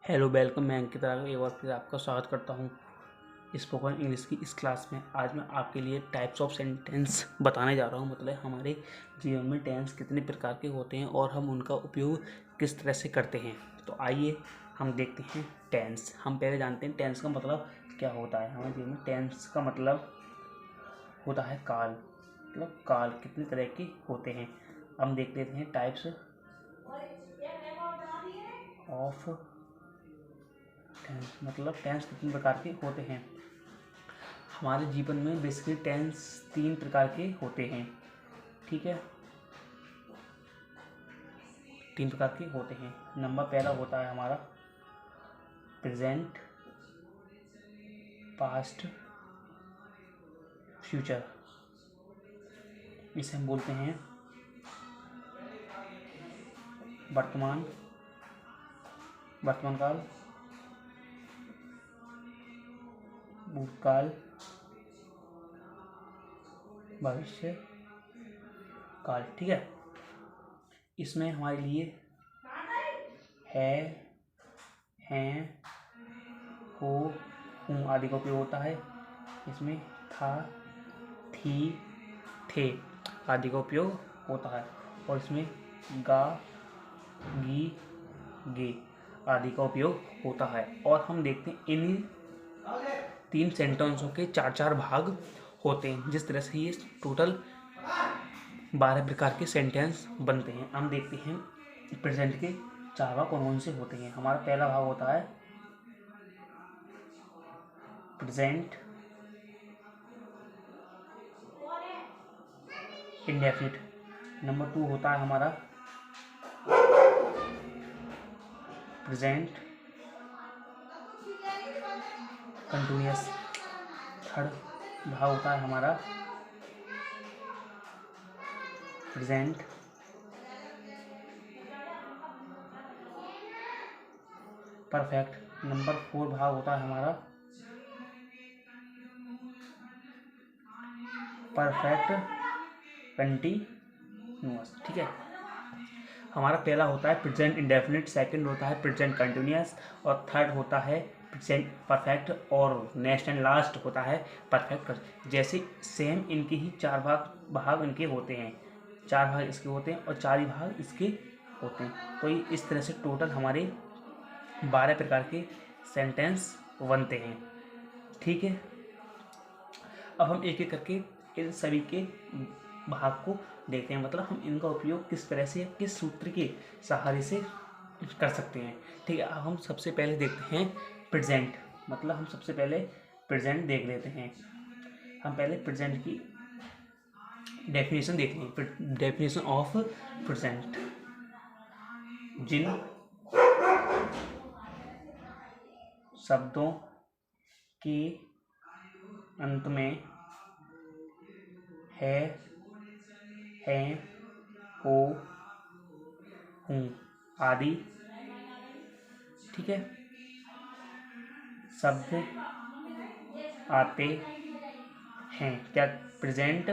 Hello welcome. मैं अंकित राघव एक बार फिर आपका स्वागत करता हूँ स्पोकन इंग्लिश की इस क्लास में। आज मैं आपके लिए टाइप्स ऑफ सेंटेंस बताने जा रहा हूँ, मतलब हमारे जीवन में टेंस कितने प्रकार के होते हैं और हम उनका उपयोग किस तरह से करते हैं। तो आइए हम देखते हैं टेंस। हम पहले जानते हैं टेंस का मतलब क्या होता है। हमारे जीवन में टेंस का मतलब होता है काल। मतलब काल कितने तरह के होते हैं हम देख लेते हैं। टाइप्स ऑफ टेंस, मतलब टेंस कितने प्रकार के होते हैं। हमारे जीवन में बेसिकली टेंस 3 प्रकार के होते हैं, ठीक है। 3 प्रकार के होते हैं। नंबर पहला होता है हमारा प्रेजेंट, पास्ट, फ्यूचर। इसे हम बोलते हैं वर्तमान, वर्तमान काल, भूतकाल, भविष्य काल, ठीक है। इसमें हमारे लिए है, हैं, हो, हूँ आदि का उपयोग होता है। इसमें था, थी, थे आदि का उपयोग होता है। और इसमें गा, गी, गे आदि का उपयोग होता है। और हम देखते हैं इन 3 सेंटेंसों के 4-4 भाग होते हैं। जिस तरह से ये टोटल 12 प्रकार के सेंटेंस बनते हैं। हम देखते हैं प्रेजेंट के 4 भाग कौन कौन से होते हैं। हमारा पहला भाग होता है प्रेजेंट इंडेफिनिट। नंबर 2 होता है हमारा प्रेजेंट कंटिन्यूअस। थर्ड भाग होता है हमारा प्रेजेंट परफेक्ट। नंबर 4 भाग होता है हमारा परफेक्ट कंटिन्यूअस, ठीक है। हमारा पहला होता है प्रेजेंट इंडेफिनिट, सेकंड होता है प्रेजेंट कंटिन्यूअस और थर्ड होता है प्रेजेंट परफेक्ट और नेक्स्ट एंड लास्ट होता है परफेक्ट। जैसे सेम इनके ही 4 भाग इनके होते हैं। 4 भाग इसके होते हैं और 4 ही भाग इसके होते हैं। तो ये इस तरह से टोटल हमारे 12 प्रकार के सेंटेंस बनते हैं, ठीक है। अब हम एक एक करके इन सभी के भाग को देखते हैं, मतलब हम इनका उपयोग किस तरह से, किस सूत्र के सहारे से कर सकते हैं, ठीक है। अब हम सबसे पहले देखते हैं प्रेजेंट। मतलब हम सबसे पहले प्रेजेंट देख लेते हैं। हम पहले प्रेजेंट की डेफिनेशन देख लें। डेफिनेशन ऑफ प्रेजेंट: जिन शब्दों के अंत में है, हैं, हो, हूँ आदि, ठीक है, शब्द आते हैं, क्या प्रेजेंट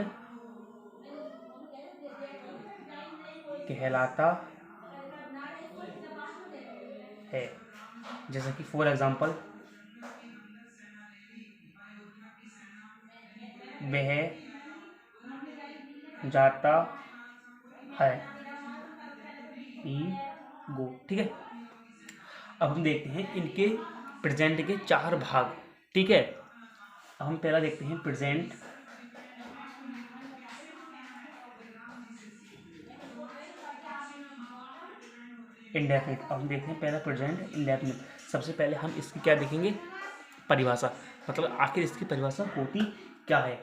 कहलाता है। जैसा कि फॉर एग्जाम्पल वह जाता है, गो, ठीक है। अब हम देखते हैं इनके प्रेजेंट के 4 भाग, ठीक है। अब हम पहला देखते हैं प्रेजेंट इंडेफिनिट। अब हम देखते हैं पहला प्रेजेंट इंडेफिनिट। सबसे पहले हम इसकी क्या देखेंगे, परिभाषा, मतलब आखिर इसकी परिभाषा होती क्या है।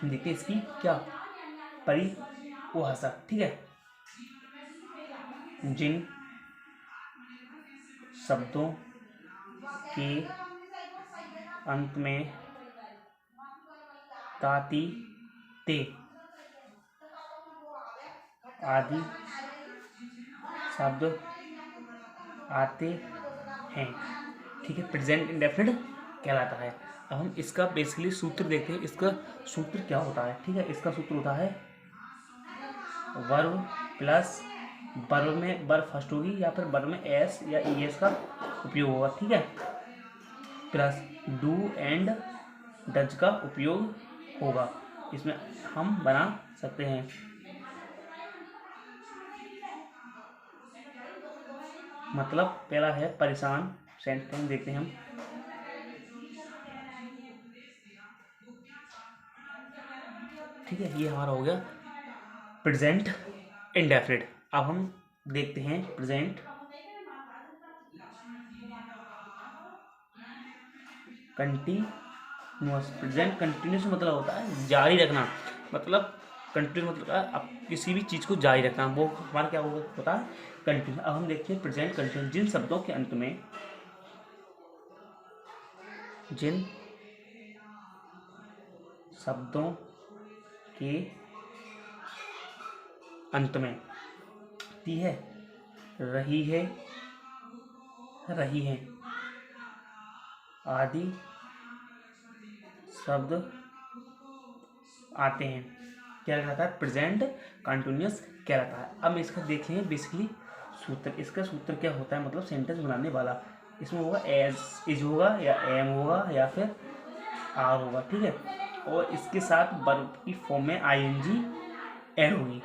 हम देखते हैं इसकी क्या परिभाषा, ठीक है। जिन शब्दों के अंत में ताती, ते आदि शब्द आते हैं, ठीक है, प्रेजेंट इंडेफिनिट कहलाता है। अब हम इसका बेसिकली सूत्र देखते हैं। इसका सूत्र क्या होता है, ठीक है। इसका सूत्र होता है वर्ब प्लस, वर्ब में वर्ब फर्स्ट होगी या फिर वर्ब में एस या ई एस का उपयोग होगा, ठीक है। प्लस डू एंड डज का उपयोग होगा, इसमें हम बना सकते हैं। मतलब पहला है परेशान, सेंटेंस देखते हैं हम। ठीक है, ये हमारा हो गया प्रेजेंट इंडेफिनिट। अब हम देखते हैं प्रेजेंट कंटिन्यूअस। प्रेजेंट कंटिन्यूअस मतलब होता है जारी रखना, मतलब कंटिन्यू मतलब अब किसी भी चीज़ को जारी रखना, वो हमारा क्या होता है कंटिन्यू। अब हम देखते हैं प्रेजेंट कंटिन्यूअस। जिन शब्दों के अंत में ती है, रही है, आदि शब्द आते हैं, क्या कहलाता है प्रेजेंट कंटिन्यूअस कहलाता है। अब इसका देख लें बेसिकली सूत्र। इसका सूत्र क्या होता है, मतलब सेंटेंस बनाने वाला, इसमें होगा एज, इज होगा, या एम होगा, या फिर आर होगा, ठीक है। और इसके साथ वर्ब की फॉर्म में आईएनजी ऐड होगी।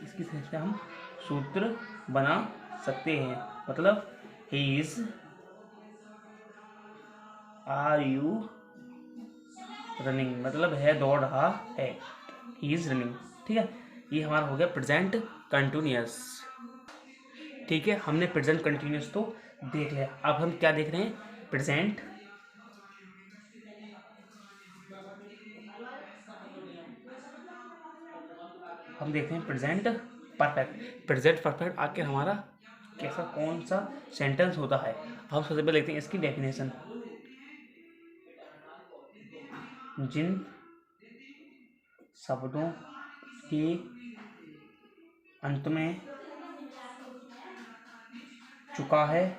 इसकी वजह से हम सूत्र बना सकते हैं, मतलब he is, are you running, मतलब है दौड़ रहा है, ही इज रनिंग, ठीक है। ये हमारा हो गया प्रेजेंट कंटिन्यूअस, ठीक है। हमने प्रेजेंट कंटिन्यूअस तो देख लिया। अब हम क्या देख रहे हैं, प्रेजेंट हम देखते हैं प्रेजेंट परफेक्ट। प्रेजेंट परफेक्ट आके हमारा कैसा कौन सा सेंटेंस होता है। हम सबसे पहले देखते हैं इसकी डेफिनेशन। जिन शब्दों के अंत में चुका है,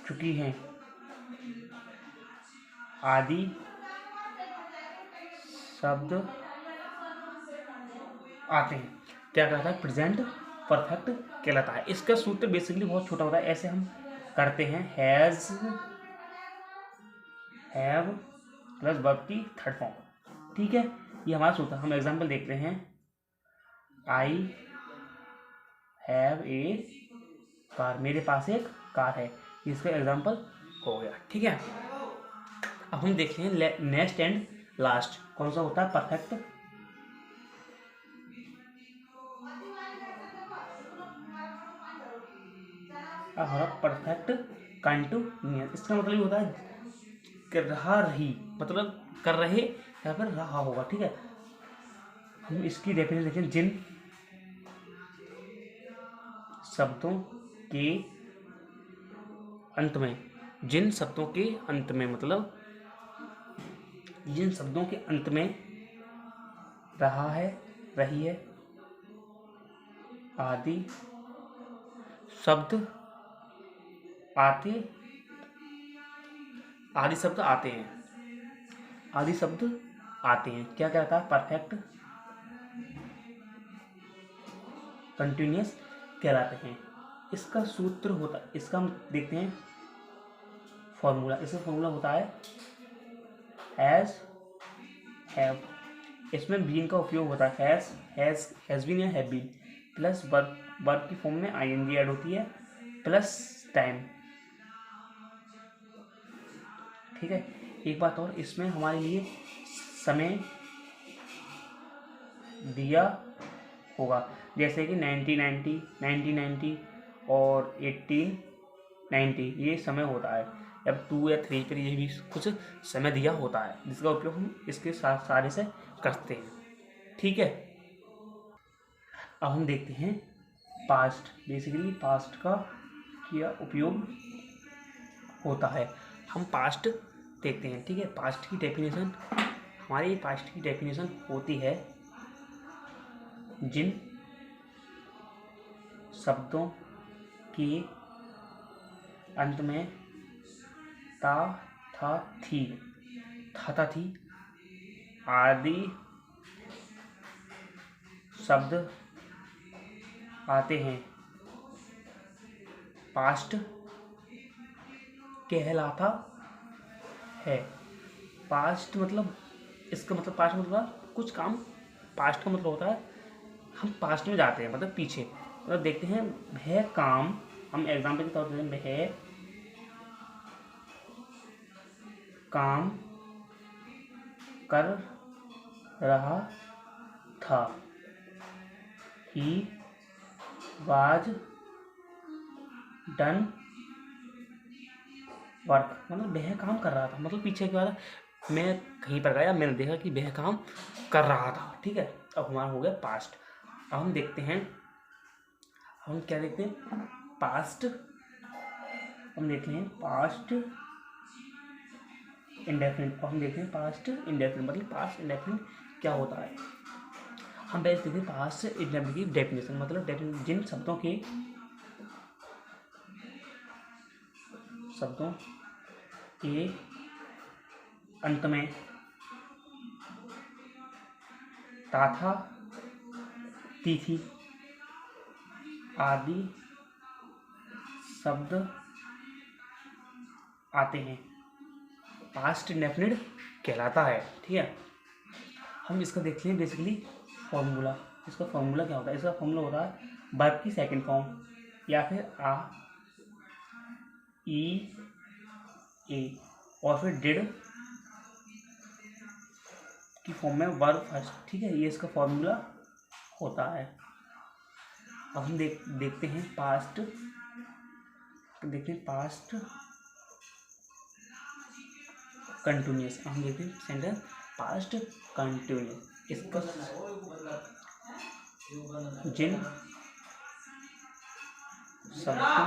चुकी हैं, आदि शब्द आते हैं, क्या कहता है प्रेजेंट परफेक्ट कहलाता है। इसका सूत्र बेसिकली बहुत छोटा होता है, ऐसे हम करते हैं हैज, हैव प्लस वर्ब की थर्ड फॉर्म, ठीक है। ये हमारा सूत्र। हम एग्जांपल देखते हैं, आई हैव ए कार, मेरे पास एक कार है, इसका एग्जांपल हो गया, ठीक है। अब हम देखते हैं नेक्स्ट एंड लास्ट कौन सा होता है परफेक्ट। अब हमारा परफेक्ट कंटिन्यूअस, इसका मतलब ये होता है कर रहा, रही, मतलब कर रहे या फिर रहा होगा, ठीक है। हम इसकी डेफिनेशन देखें, जिन शब्दों के अंत में, जिन शब्दों के अंत में मतलब जिन शब्दों के अंत में रहा है, रही है, आदि शब्द आते, आदि शब्द आते हैं, आदि शब्द आते हैं, क्या कहता है परफेक्ट कंटिन्यूअस कहलाते हैं। इसका सूत्र होता, इसका हम देखते हैं फॉर्मूला। इसका फॉर्मूला होता है हैज, हैव, इसमें बीन का उपयोग होता है, हैज बीन या हैव बीन, प्लस वर्ब की फॉर्म में आईएनजी ऐड होती है, प्लस टाइम, ठीक है। एक बात और, इसमें हमारे लिए समय दिया होगा, जैसे कि 1990, 1990 और 1890, ये समय होता है। अब 2 या 3 पर ये भी कुछ समय दिया होता है, जिसका उपयोग हम इसके साथ सारे से करते हैं, ठीक है। अब हम देखते हैं पास्ट। बेसिकली पास्ट का क्या उपयोग होता है, हम पास्ट देखते हैं, ठीक है। पास्ट की डेफिनेशन, हमारी पास्ट की डेफिनेशन होती है, जिन शब्दों के अंत में ता, था, थी, था, थी आदि शब्द आते हैं, पास्ट कहलाता है। पास्ट मतलब, इसका मतलब पास्ट मतलब कुछ काम, पास्ट का मतलब होता है हम पास्ट में जाते हैं, मतलब पीछे। मतलब देखते हैं वह काम, हम एग्जाम्पल के तौर पर वह काम कर रहा था, ही वाज डन वर्क, मतलब वह काम कर रहा था, मतलब पीछे के बाद मैं कहीं पर गया, मैंने देखा कि वह काम कर रहा था। ठीक है, अब हमारा हो गया पास्ट। अब हम देखते हैं, हम क्या देखते हैं, पास्ट, हम देखते हैं पास्ट इंडेफिनिट। हम देखते हैं पास्ट इंडेफिनिट, मतलब पास्ट इंडेफिनिट क्या होता है। हम पहले देखते हैं पास्ट इंडेफिनिट की डेफिनेशन, मतलब जिन शब्दों के अंत में तथा, तिथि आदि शब्द आते हैं, पास्ट इंडेफिनिट कहलाता है। ठीक है, हम इसका देखते हैं बेसिकली फॉर्मूला। इसका फॉर्मूला क्या होता है, इसका फॉर्मूला होता है वर्ब की सेकंड फॉर्म या फिर आ, ई, ए, और फिर डिड की फॉर्म में वर्ब फर्स्ट। ठीक है, ये इसका फॉर्मूला होता है। अब हम देखते हैं पास्ट, पास्ट कंटिन्यूस। हम देखते हैं सेंटेंस पास्ट कंटिन्यूस, इसका जिन शब्दों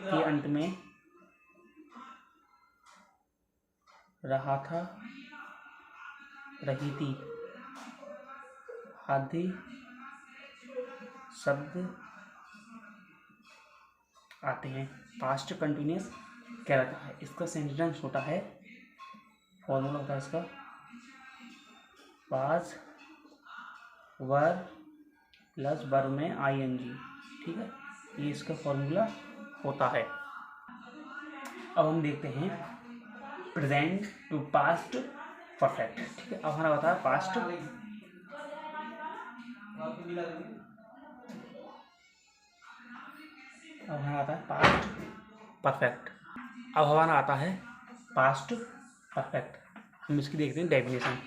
के अंत में रहा था, रही थी आदि शब्द आते हैं, पास्ट कंटिन्यूस कहलाता है। इसका सेंटेंस होता है, फॉर्मूला होता है इसका वाज वर प्लस वर्ब में आईएनजी। ठीक है, ये इसका फॉर्मूला होता है। अब हम देखते हैं प्रेजेंट टू पास्ट परफेक्ट। ठीक है, अब हमारा होता है पास्ट, अब हमारा आता है पास्ट परफेक्ट। अब हमारा आता है पास्ट परफेक्ट। हम इसकी देखते हैं डेफिनेशन।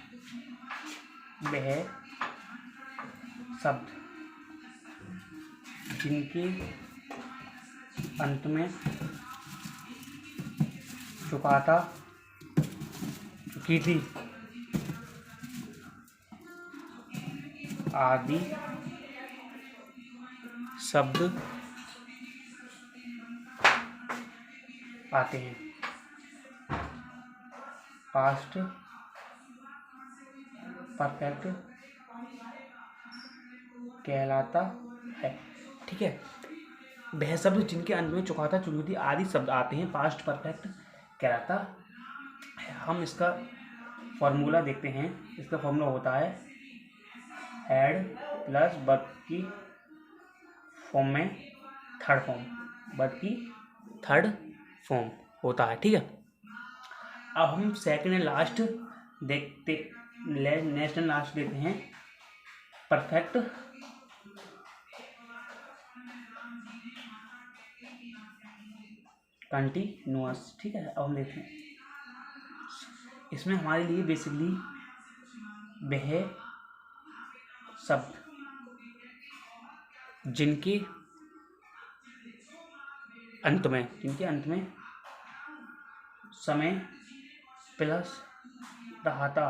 वह शब्द जिनके अंत में चुकाता, चुकी थी आदि शब्द आते हैं, पास्ट परफेक्ट कहलाता है। ठीक है, वह शब्द जिनके अंत में चुकाता, चुकी थी आदि शब्द आते हैं, पास्ट परफेक्ट कहलाता है। हम इसका फॉर्मूला देखते हैं। इसका फॉर्मूला होता है हैड प्लस वर्ब की फॉर्म में थर्ड फॉर्म, वर्ब की थर्ड फॉर्म होता है। ठीक है, अब हम सेकंड एंड लास्ट देखते, नेक्स्ट एंड लास्ट देखते हैं परफेक्ट कंटिन्यूअस। ठीक है, अब हम देखते हैं इसमें हमारे लिए बेसिकली वह शब्द जिनके अंत में समय प्लस रहता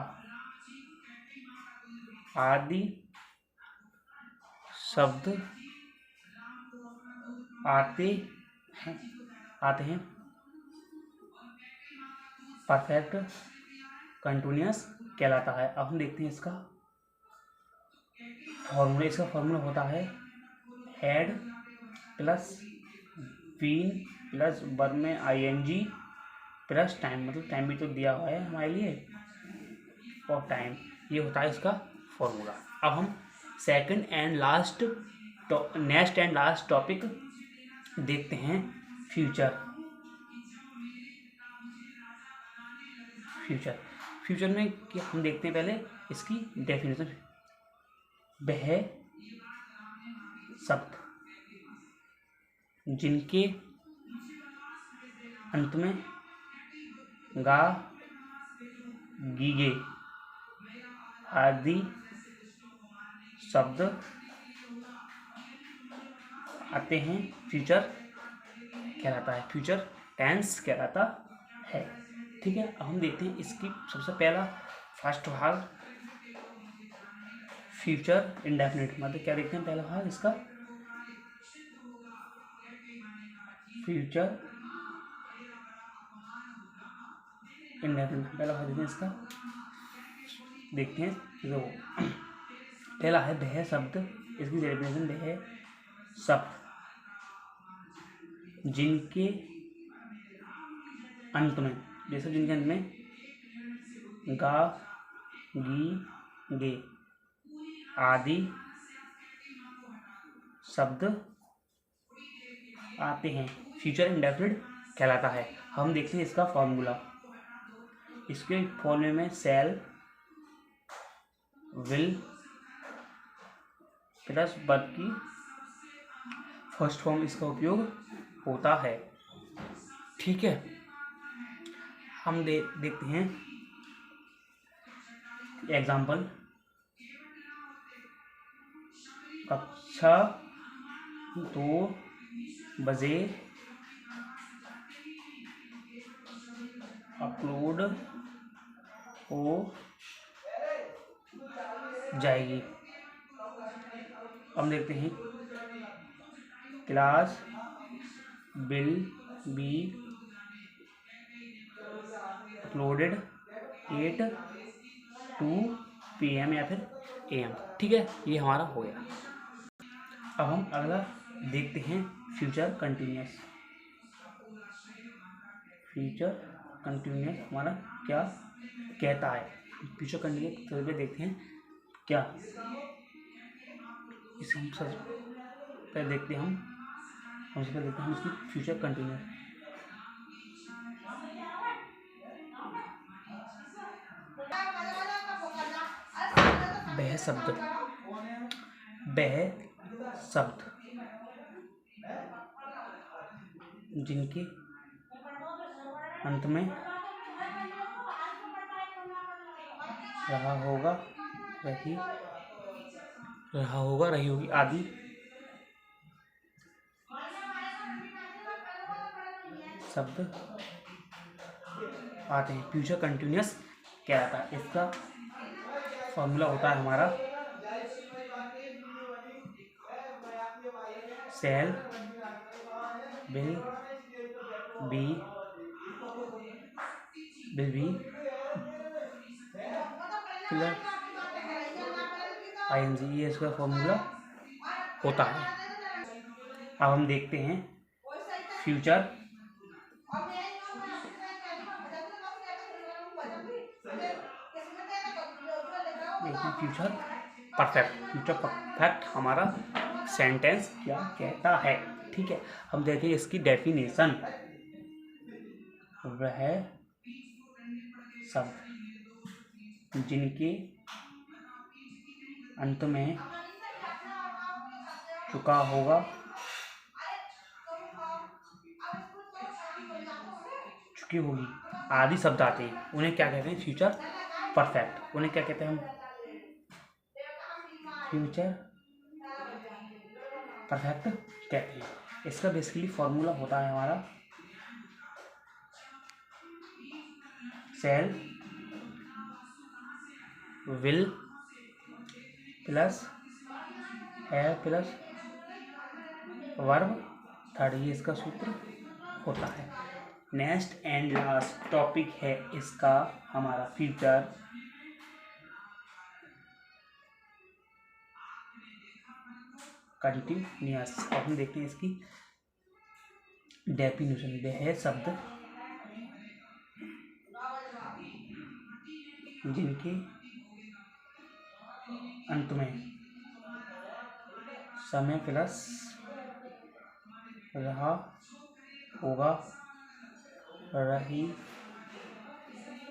आदि शब्द आते हैं, परफेक्ट कंटिन्यूअस कहलाता है। अब हम देखते हैं इसका फॉर्मूला। इसका फॉर्मूला होता है had plus been plus verb में आईएनजी प्लस टाइम, मतलब टाइम भी तो दिया हुआ है हमारे लिए, और टाइम, ये होता है इसका फॉर्मूला। अब हम नेक्स्ट एंड लास्ट टॉपिक देखते हैं फ्यूचर। फ्यूचर फ्यूचर में क्या हम देखते हैं, पहले इसकी डेफिनेशन। वह शब्द जिनके अंत में गा, गीगे आदि शब्द आते हैं, फ्यूचर कहलाता है, फ्यूचर टेंस कहलाता है। ठीक है, अब हम देखते हैं इसकी सबसे पहला फर्स्ट भाग फ्यूचर इंडेफिनिट, मतलब क्या देखते हैं पहला भाग इसका, फ्यूचर इंडेफिनिट। पहला भाग देखते हैं इसका, देखते हैं जो पहला है वह शब्द, इसकी डेफिनेशन वह शब्द जिनके अंत में, जैसे जिनके अंत में गा, गी, गे आदि शब्द आते हैं, फ्यूचर इंडेफिनिट कहलाता है। हम देखते हैं इसका फॉर्मूला। इसके फॉर्मूले में शैल, विल प्लस वर्ब की फर्स्ट फॉर्म इसका उपयोग होता है। ठीक है, हम देखते हैं एग्जाम्पल। कक्षा 2 बजे अपलोड हो जाएगी। हम देखते हैं class will be uploaded 8 PM या फिर AM। ठीक है, ये हमारा हो गया। अब हम अगला देखते हैं फ्यूचर कंटिन्यूअस। फ्यूचर कंटिन्यूअस हमारा क्या कहता है, फ्यूचर कंटिन्यूअस तरीके देखते हैं क्या, इसे हम सबसे पहले देखते हैं सबसे पहले देखते हैं इसकी फ्यूचर कंटिन्यूअस। वह शब्द, वह शब्द जिनके अंत में रहा होगा, रही होगी आदि शब्द आते हैं, फ्यूचर कंटिन्यूअस कहलाता है। इसका फॉर्मूला होता है हमारा शैल, विल बी प्लस ING, ये इसका फॉर्मूला होता है। अब हम देखते हैं future future perfect. Future perfect हमारा सेंटेंस क्या कहता है। ठीक है, हम देखें इसकी डेफिनेशन। वह शब्द जिनके अंत में चुका होगा, चुकी होगी आदि शब्द आते हैं, उन्हें क्या कहते हैं, फ्यूचर परफेक्ट। उन्हें क्या कहते हैं हम, फ्यूचर परफेक्ट कहते हैं। इसका बेसिकली फॉर्मूला होता है हमारा शैल, विल प्लस है प्लस वर्ब थर्ड, ये इसका सूत्र होता है। नेक्स्ट एंड लास्ट टॉपिक है इसका हमारा फ्यूचर कंटिन्यूअस। अब हम देखते हैं इसकी डेफिनेशन। वह शब्द जिनके अंत में समय प्लस रहा होगा, रही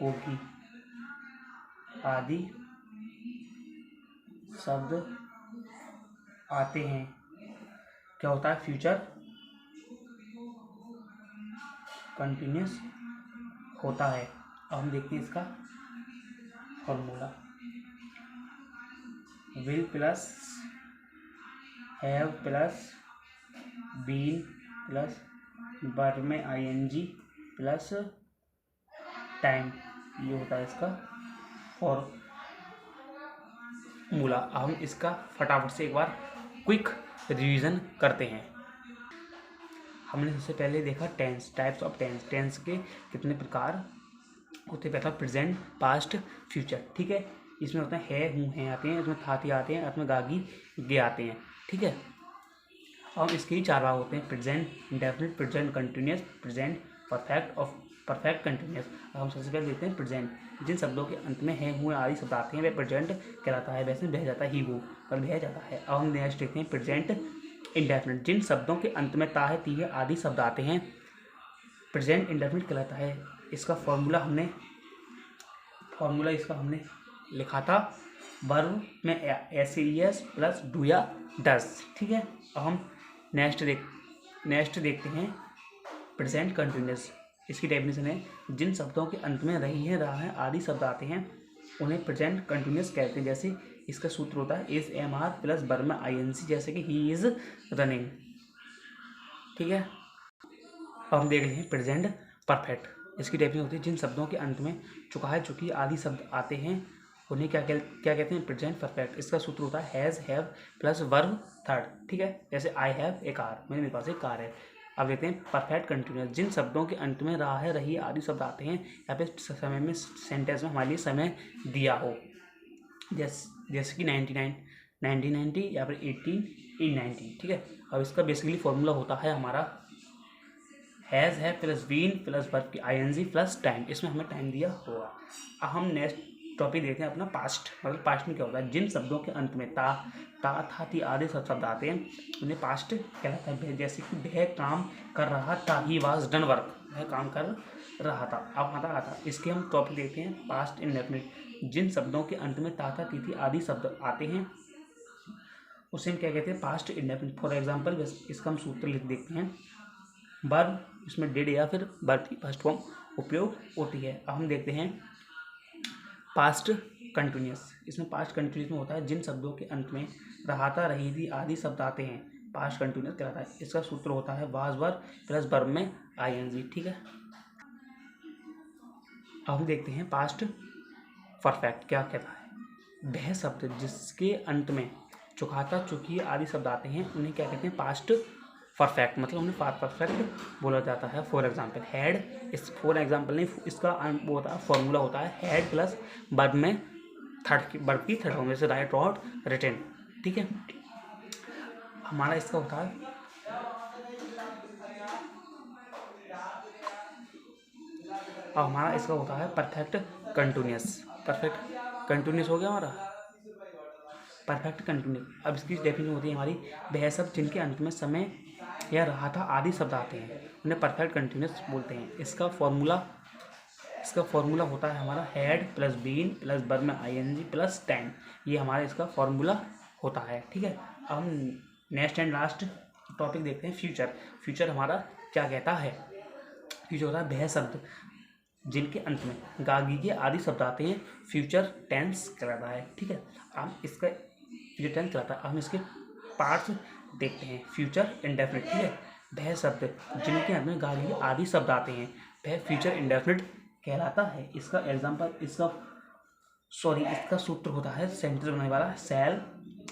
होगी आदि शब्द आते हैं। क्या होता है? फ्यूचर कंटिन्यूस होता है। अब हम देखते हैं इसका formula. Will plus have plus been plus verb में आईएनजी प्लस टाइम, ये होता है इसका फॉर्मूला। अब हम इसका फटाफट से एक बार क्विक रिवीजन करते हैं। हमने सबसे पहले देखा tense, types of tense. Tense के कितने प्रकार होते हैं? पहला प्रेजेंट, पास्ट, फ्यूचर। ठीक है, इसमें होता है हूँ, हैं आते हैं, इसमें थाती आते हैं, इसमें गागी गे आते हैं। ठीक है, अब इसके ही चार भाग होते हैं: present indefinite, present continuous, present perfect और परफेक्ट कंटिन्यूस। अब हम सबसे पहले देखते हैं प्रेजेंट। जिन शब्दों के अंत में है हुए आदि शब्द आते हैं वे प्रेजेंट कहलाता है। वैसे बह जाता है ही वो, पर बह जाता है। अब हम नेक्स्ट देखते हैं प्रेजेंट इंडेफिनिट। जिन शब्दों के अंत में ता है, ती है आदि शब्द आते हैं प्रेजेंट इंडेफिनिट कहलाता है। इसका फॉर्मूला इसका हमने लिखा था वर्ब में एस प्लस डू या डस। ठीक है, अब हम नेक्स्ट देखते हैं प्रेजेंट कंटिन्यूस। इसकी डेफिनेशन है: जिन शब्दों के अंत में रही है, रहा है आदि शब्द आते हैं उन्हें प्रेजेंट कंटिन्यूस कहते हैं। जैसे इसका सूत्र होता है is am are plus verb में आईएनसी, जैसे कि ही इज रनिंग। ठीक है, अब हम देख रहे हैं प्रेजेंट परफेक्ट। इसकी डेफिनेशन होती है: जिन शब्दों के अंत में चुका है, चुकी आदि शब्द आते हैं उन्हें क्या कहते हैं? Present perfect. इसका सूत्र होता है has, have plus verb third. ठीक है, जैसे आई हैव ए कार, मेरे पास एक कार है। अब देखते हैं परफेक्ट कंटिन्यूस। जिन शब्दों के अंत में रहा है, रही आदि शब्द आते हैं यहाँ पे समय में, सेंटेंस में हमारे लिए समय दिया हो, जैसे कि 99, 1990 या फिर 1890। ठीक है, अब इसका बेसिकली फॉर्मूला होता है हमारा हैज़ है प्लस बीन प्लस वर्ब की आईएनजी प्लस टाइम। इसमें हमें टाइम दिया होगा। अब हम नेक्स्ट टॉपिक देखते हैं अपना पास्ट। मतलब पास्ट में क्या होता है? जिन शब्दों के अंत में ता, था, थी आदि सब शब्द आते हैं उन्हें पास्ट कहलाता है। जैसे कि वह काम कर रहा था, ही वाज डन वर्क, वह काम कर रहा था। अब आता इसके हम टॉपिक देखते हैं पास्ट इंडेफिनिट। जिन शब्दों के अंत में ता, थी आदि शब्द आते हैं उसे हम क्या कहते हैं? Past indefinite. फॉर एग्जाम्पल इसका हम सूत्र लिख देखते हैं। वर्ब, इसमें डिड या फिर वर्ब की फर्स्ट फॉर्म उपयोग होती है। अब हम देखते हैं पास्ट कंटिन्यूस। इसमें पास्ट कंटिन्यूस में होता है जिन शब्दों के अंत में रहा था, रही थी आदि शब्द आते हैं पास्ट कंटिन्यूस कहलाता है। इसका सूत्र होता है वाज वर्ब प्लस वर्ब में आईएनजी। ठीक है, अब हम देखते हैं पास्ट परफेक्ट क्या कहता है। वह शब्द जिसके अंत में चुकाता, चुकी आदि शब्द आते हैं उन्हें क्या कहते हैं? Past perfect. मतलब उन्हें पास्ट परफेक्ट बोला जाता है। फॉर एग्जाम्पल हैड, इस फॉर एग्जाम्पल नहीं, इसका वो होता है फॉर्मूला होता है हैड प्लस वर्ब में वर्ब की थर्ड फॉर्म, जैसे राइट, रॉट, रिटन। ठीक है, हमारा इसका होता है परफेक्ट कंटिन्यूस। परफेक्ट कंटिन्यूस हो गया हमारा परफेक्ट कंटिन्यूस। अब इसकी डेफिनेशन होती है हमारी वह शब्द जिनके अंत में समय या रहा था आदि शब्द आते हैं उन्हें परफेक्ट कंटिन्यूस बोलते हैं। इसका फॉर्मूला होता है हमारा had plus been plus verb में आईएनजी प्लस टाइम। ये हमारा इसका फॉर्मूला होता है। ठीक है, अब हम नेक्स्ट एंड लास्ट टॉपिक देखते हैं फ्यूचर। फ्यूचर हमारा क्या कहता है? फ्यूचर होता है वह शब्द जिनके अंत में गागी के आदि शब्द आते हैं फ्यूचर टेंस कहलाता है। ठीक है, हम इसका फ्यूचर टेंस कहलाता है। हम इसके पार्ट्स देखते हैं। Future indefinite. ठीक है, वह शब्द जिनके अंत में गागी आदि शब्द आते हैं वह फ्यूचर इंडेफिनिट कहलाता है। इसका सूत्र होता है सेंटेंस बनाने वाला शैल,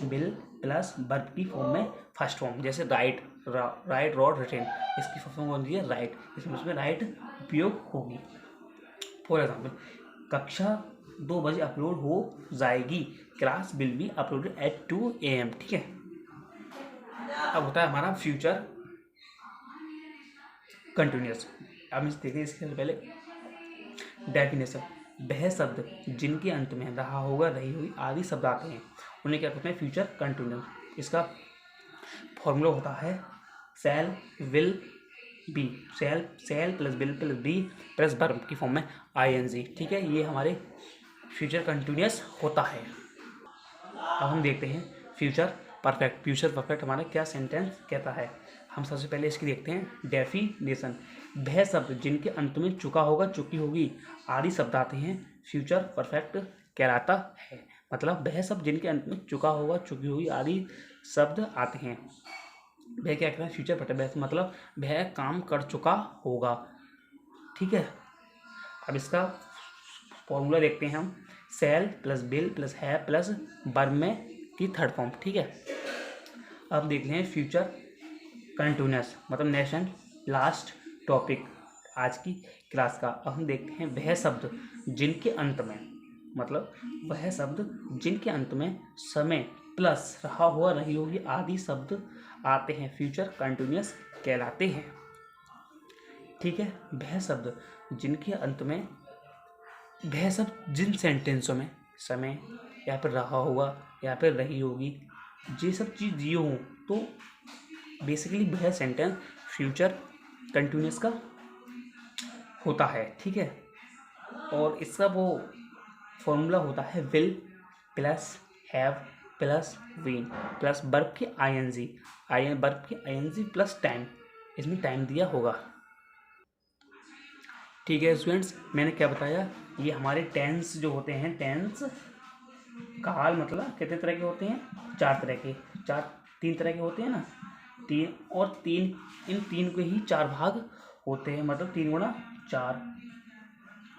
विल प्लस वर्ब की फॉर्म में फर्स्ट फॉर्म, जैसे राइट, रॉट, रिटन। इसकी फॉर्म होती है राइट, इसमें राइट उपयोग होगी। फॉर एग्जाम्पल कक्षा 2 बजे अपलोड हो जाएगी, class will be uploaded at 2 AM। ठीक है, अब होता है हमारा फ्यूचर कंटिन्यूस। अब इस देखिए, इसके पहले डेफिनेशन। वह शब्द जिनके अंत में रहा होगा, रही हुई आदि शब्द आते हैं उन्हें क्या कहते हैं? Future continuous. इसका फॉर्मूला होता है shall, will, be, shall plus will plus be plus verb की फॉर्म में ING। ठीक है, ये हमारे फ्यूचर कंटिन्यूअस होता है। अब हम देखते हैं फ्यूचर परफेक्ट। फ्यूचर परफेक्ट हमारा क्या सेंटेंस कहता है। हम सबसे पहले इसकी देखते हैं डेफिनेशन। वह शब्द जिनके अंत में चुका होगा, चुकी होगी आदि शब्द आते हैं फ्यूचर परफेक्ट कहलाता है। मतलब वह शब्द जिनके अंत में चुका होगा, चुकी होगी आदि शब्द आते हैं, वह क्या कहता है फ्यूचर परफेक्ट, मतलब वह काम कर चुका होगा। ठीक है, अब इसका फॉर्मूला देखते हैं हम। शैल प्लस विल प्लस है प्लस वर्ब में की थर्ड फॉर्म। ठीक है, अब देख लें फ्यूचर कंटिन्यूअस, मतलब नेक्स्ट एंड लास्ट टॉपिक आज की क्लास का। अब हम देखते हैं वह शब्द जिनके अंत में, मतलब वह शब्द जिनके अंत में समय प्लस रहा हुआ, रही होगी आदि शब्द आते हैं फ्यूचर कंटिन्यूअस कहलाते हैं। ठीक है, वह शब्द जिनके अंत में, वह सब जिन सेंटेंसों में समय या फिर रहा होगा या फिर रही होगी, ये सब चीज़ दिए हों, तो बेसिकली वह सेंटेंस फ्यूचर कंटिन्यूअस का होता है। ठीक है, और इसका वो फॉर्मूला होता है will plus have plus been plus verb की ING प्लस टाइम, इसमें टाइम दिया होगा। ठीक है स्टूडेंट्स, मैंने क्या बताया, ये हमारे टेंस जो होते हैं, टेंस काल मतलब कितने तरह के होते हैं, 4 तरह के, 3 तरह के होते हैं ना, 3 और 3, इन 3 के ही 4 भाग होते हैं, मतलब 3 गुणा 4,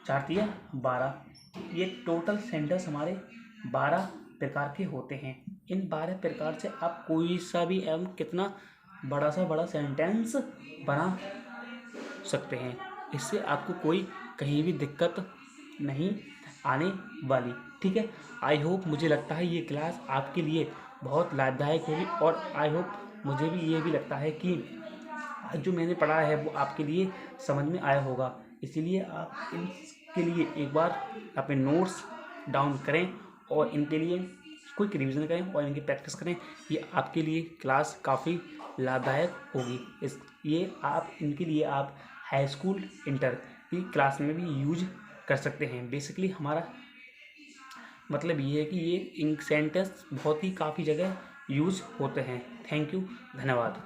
4 3 12। ये टोटल सेंटेंस हमारे 12 प्रकार के होते हैं। इन 12 प्रकार से आप कोई सा भी एवं कितना बड़ा सा बड़ा सेंटेंस बना सकते हैं। इससे आपको कोई कहीं भी दिक्कत नहीं आने वाली। ठीक है, आई होप, मुझे लगता है ये क्लास आपके लिए बहुत लाभदायक होगी, और आई होप मुझे भी ये भी लगता है कि आज जो मैंने पढ़ा है वो आपके लिए समझ में आया होगा। इसीलिए आप इनके लिए एक बार अपने नोट्स डाउन करें और इनके लिए क्विक रिवीजन करें और इनकी प्रैक्टिस करें। ये आपके लिए क्लास काफ़ी लाभदायक होगी। इनके लिए आप हाई स्कूल, इंटर की क्लास में भी यूज कर सकते हैं। बेसिकली हमारा मतलब ये है कि ये इन सेंटेंस बहुत ही काफ़ी जगह यूज होते हैं। थैंक यू, धन्यवाद।